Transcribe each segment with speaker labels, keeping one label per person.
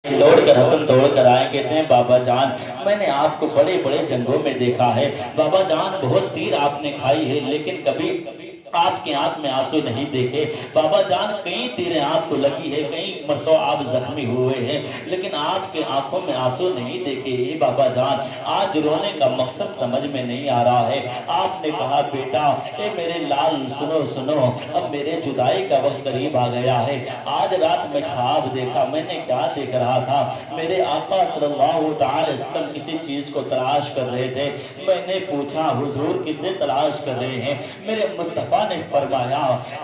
Speaker 1: दौड़ कर हसन दौड़ कर आए, कहते हैं बाबा जान मैंने आपको बड़े बड़े जंगों में देखा है, बाबा जान बहुत तीर आपने खाई है, लेकिन कभी आपके आंख में आंसू नहीं देखे। बाबा जान कई तीरें आपको लगी है, कई मरतबा आप जख्मी हुए हैं, लेकिन आपके आंखों में आंसू नहीं देखे। ये बाबा जान आज रोने का मकसद समझ में नहीं आ रहा है। आपने कहा बेटा ए मेरे लाल सुनो सुनो, अब मेरे जुदाई का वक्त करीब आ गया है। आज रात में ख्वाब देखा, मैंने क्या देख रहा था, मेरे आका सल्लल्लाहु अलैहि वसल्लम किसी चीज को तलाश कर रहे थे। मैंने पूछा हुजूर किसे तलाश कर रहे हैं? मेरे मुस्तफा ने फरमाया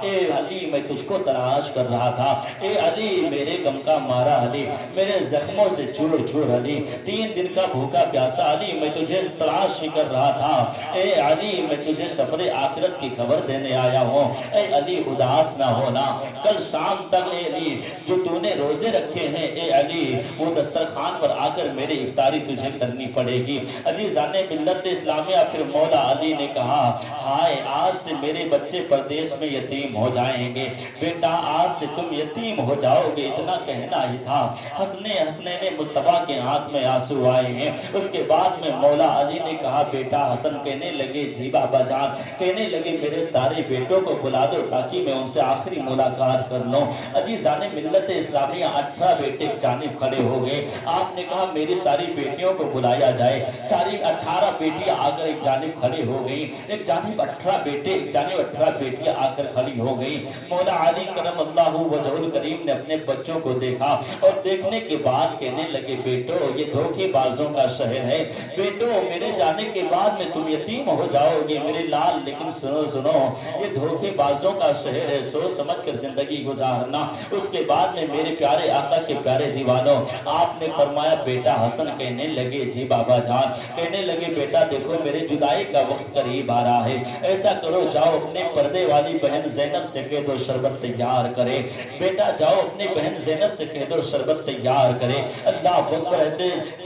Speaker 1: ए अली मैं तुझको तलाश कर रहा था। ए अली मेरे गम का मारा अली, मेरे जख्मों से चूर चूर अली, 3 दिन का भूखा प्यासा अली, मैं तुझे तलाश ही कर रहा था। ए अली मैं तुझे सफरे आखिरत की खबर देने आया हूँ। ए अली उदास ना होना, कल शाम तक ए अली जो तूने रोजे रखे हैं ए अली वो दस्तरखान पर आकर मेरी इफ्तारी तुझे करनी पड़ेगी। अली जाने मिल्लत इस्लामिया फिर मौला अली ने कहा हाय आज से मेरे बच्चे परदेश में यतीम हो जाएंगे, बेटा आज से तुम यतीम हो जाओगे, इतना कहना ही था। हंसने हंसने ने मुस्तफा के आंख में आंसू आए हैं। उसके बाद में मौला अली ने कहा बेटा हसन, कहने लगे जी बाबा जान, कहने लगे मेरे सारे बेटों को बुला दो ताकि मैं उनसे आखिरी मुलाकात कर लूं। अजी जाने मिल्लत इस्लामिया 18 बेटे जानिब खड़े हो गए। आपने कहा मेरी सारी बेटियों को बुलाया जाए। सारी 18 बेटियां आकर एक जानिब खड़ी हो गई, एक जानिब 18 बेटे, एक जानिब 18 बेटियां आकर खड़ी हो गई। मौला अली करम अल्लाहु वजहुल करीम ने अपने बच्चों को देखा और देखने के बाद कहने लगे बेटो ये धोखेबाजों का शहर है, बेटो मेरे जाने के बाद में तुम यतीम हो जाओगे मेरे लाल, लेकिन सुनो सुनो ये धोखेबाजों का शहर है, सोच समझ कर जिंदगी गुजारना। उसके बाद में मेरे प्यारे आका के प्यारे दीवानों आपने फरमाया बेटा हसन, कहने लगे जी बाबा जान, कहने लगे बेटा देखो मेरे जुदाई का वक्त करीब आ रहा है, ऐसा करो जाओ अपने पर्दे वाली बहन ज़ैनब से कह दो शरबत तैयार करे। बेटा जाओ अपनी बहन ज़ैनब से कह दो शरबत तैयार करे। अल्लाह अकबर।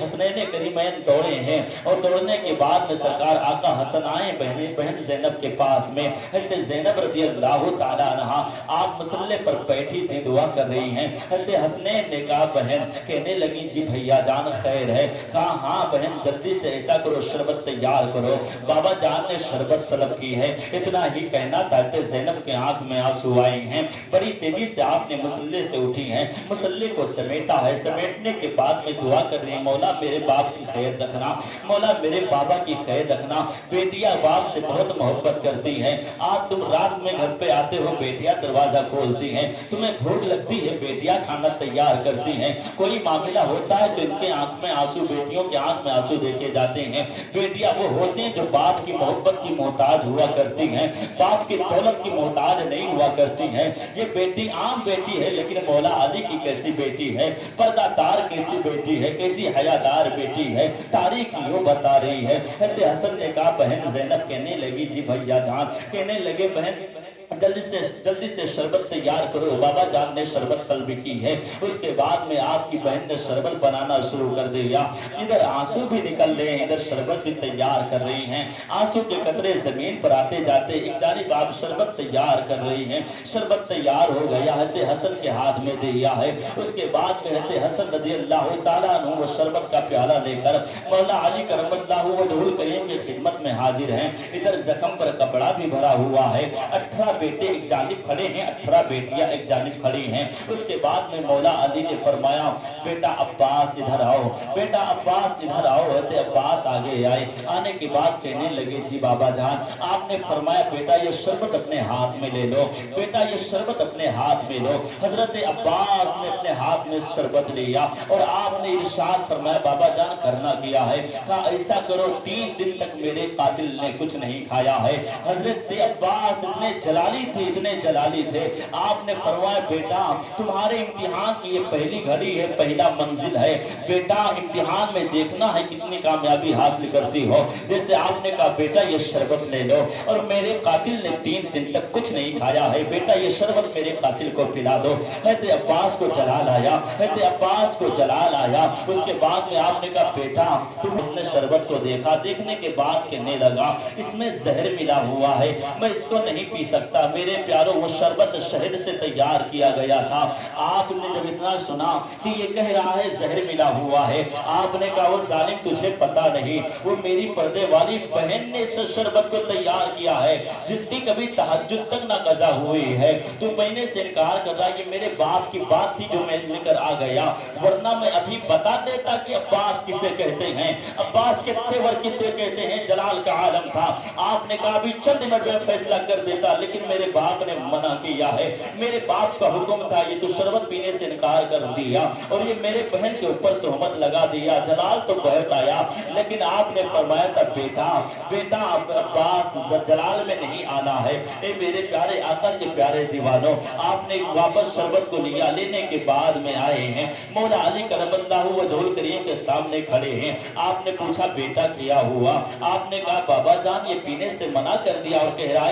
Speaker 1: हसनैन करीमैन दौड़े हैं और दौड़ने के बाद में सरकार आका हसन आए बहन ज़ैनब के पास में। हज़रत ज़ैनब रज़ी अल्लाह तआला अन्हा आप मुसल्ले पर बैठी थी दुआ कर रही हैं। हज़रत हसनैन ने कहा बहन, कहने लगी जी भैया जान खैर है? कहा हाँ बहन जल्दी से ऐसा करो शरबत तैयार करो, बाबा जान ने शरबत तलब की है। इतना ही कहना था ज़ैनब के आंख में आंसू आए हैं। बड़ी तेजी से आपने मुसल्ले से उठी हैं, मुसल्ले को समेटा है, समेटने के बाद में दुआ कर रही है मौला मेरे बाप की खैर रखना, मौला मेरे बाबा की खैर रखना। बेटियां बाप से बहुत मोहब्बत करती हैं। आज तुम रात में घर पे आते हो, बेटियां दरवाजा खोलती हैं, तुम्हें भूख लगती है, बेटियां खाना तैयार करती हैं। कोई मामला होता है तो इनके आंख में आंसू, बेटियों के आंख में आंसू देखे जाते हैं। बेटियां वो होती हैं जो बाप की मोहब्बत की मोहताज हुआ करती हैं, बाप की दौलत की मोहताज नहीं हुआ करती हैं। ये बेटी आम बेटी है, लेकिन मौला अली की कैसी बेटी है, पर्दादार कैसी बेटी है, कैसी हयादार बेटी है, तारीख यूं बता रही है। हज़रत हसन ने कहा बहन ज़ैनब, कहने लगी जी भैया जान, कहने लगे बहन जल्दी से शरबत तैयार करो। बाबा जान ने शरबत तलब की है। उसके बाद में आपकी बहन ने शरबत बनाना शुरू कर दिया। इधर आंसू भी निकल रहे हैं, इधर शरबत भी तैयार कर रही हैं। आंसू के कतरे जमीन पर आते जाते एक जानिब आप शरबत तैयार कर रही हैं। शरबत तैयार हो गया, हज़रत हसन के हाथ में दिया है। उसके बाद में हज़रत हसन रज़ी अल्लाह तआला अन्हु वो शरबत का प्याला लेकर मौला अली करमल्लाहु वजहुल करीम की खिदमत में हाजिर हैं। इधर जख्म पर कपड़ा भी भरा हुआ है। 18 बेटे एक जानिब खड़े हैं, 18 बेटियां एक जानिब खड़ी हैं। उसके बाद में मौला अली ने फरमाया बेटा अब्बास इधर आओ, बेटा अब्बास इधर आओ। हज़रत अब्बास आगे आए। आने के बाद कहने लगे जी बाबा जान, आपने फरमाया बेटा ये शरबत अपने हाथ में ले लो, बेटा ये शरबत अपने हाथ में लो। हज़रत अब्बास ने अपने हाथ में शरबत लिया और आपने इरशाद फरमाया बाबा जान करना किया है? कहा ऐसा करो 3 दिन तक मेरे कातिल ने कुछ नहीं खाया है। हज़रत अब्बास इतने इतने जलाली थे। आपने फरमाया बेटा तुम्हारे इम्तिहान की ये पहली घड़ी है, पहला मंजिल है, बेटा इम्तिहान में देखना है कितनी कामयाबी हासिल करती हो। जैसे आपने कहा बेटा ये शरबत ले लो, और मेरे कातिल ने 3 दिन तक कुछ नहीं खाया है, बेटा ये शरबत मेरे कातिल को पिला दो। हज़रत अब्बास को जला लाया, हज़रत अब्बास को जला लाया। उसके बाद में आपने कहा बेटा तुम उसने शरबत को देखा, देखने के बाद कहने लगा इसमें जहर मिला हुआ है, मैं इसको नहीं पी सकता, मेरे प्यारों वो शरबत शहद से तैयार किया गया था। आपने जब इतना सुना कि ये कह रहा है जहर मिला हुआ है, आपने कहा वो जालिम तुझे पता नहीं, वो मेरी पर्दे वाली बहन ने इस शरबत को तैयार किया है जिसकी कभी तहज्जुद तक ना कज़ा हुई है। तू महीने से इनकार कर रहा है कि मेरे बाप की बात थी जो मैं लेकर आ गया, वरना मैं अभी बता देता कि अब्बास किसे कहते हैं, अब्बास के तेवर कितने कहते हैं, जलाल का आलम था। आपने कहा अभी चंद मिनट में फैसला कर देता, लेकिन मेरे बाप ने मना किया है, मेरे बाप का हुक्म था, ये तो शरबत पीने से इनकार कर दिया और ये मेरे बहन के ऊपर तोहमत लगा दिया। जलाल तो बहुत आया, लेकिन आपने फरमाया था बेटा बेटा अब्बास जलाल में नहीं आना है। ए मेरे प्यारे आका के प्यारे दीवानों, आपने वापस शरबत को लिया, लेने के बाद में आए हैं, मौला अली करमल्लाहु वजहुल करीम के सामने खड़े हैं। आपने पूछा बेटा क्या हुआ? आपने कहा बाबा जान ये पीने से मना कर दिया और कह रहा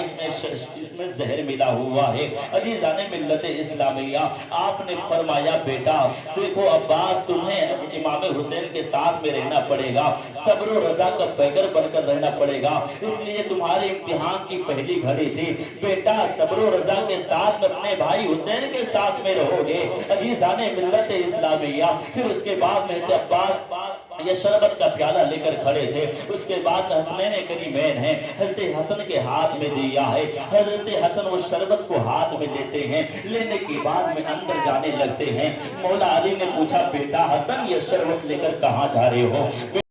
Speaker 1: इसमें जहर मिला हुआ है। अजीज़ाने मिल्लत इस्लामिया, आपने फरमाया बेटा देखो अब्बास तुम्हें इमाम हुसैन के साथ में रहना पड़ेगा, सब्र और रजा का पैगर बनकर रहना पड़ेगा, इसलिए तुम्हारे इम्तिहान की पहली घड़ी थी बेटा, सब्र और रजा के साथ अपने भाई हुसैन के साथ में रहोगे। अजीज़ाने मिल्लत इस्लामिया, फिर उसके बाद में अब्बास ये शरबत का प्याला लेकर खड़े थे। उसके बाद हसनैन करीमैन है, हजरत हसन के हाथ में दिया है। हजरत हसन वो शरबत को हाथ में लेते हैं, लेने के बाद में अंदर जाने लगते हैं। मौला अली ने पूछा बेटा हसन ये शरबत लेकर कहाँ जा रहे हो?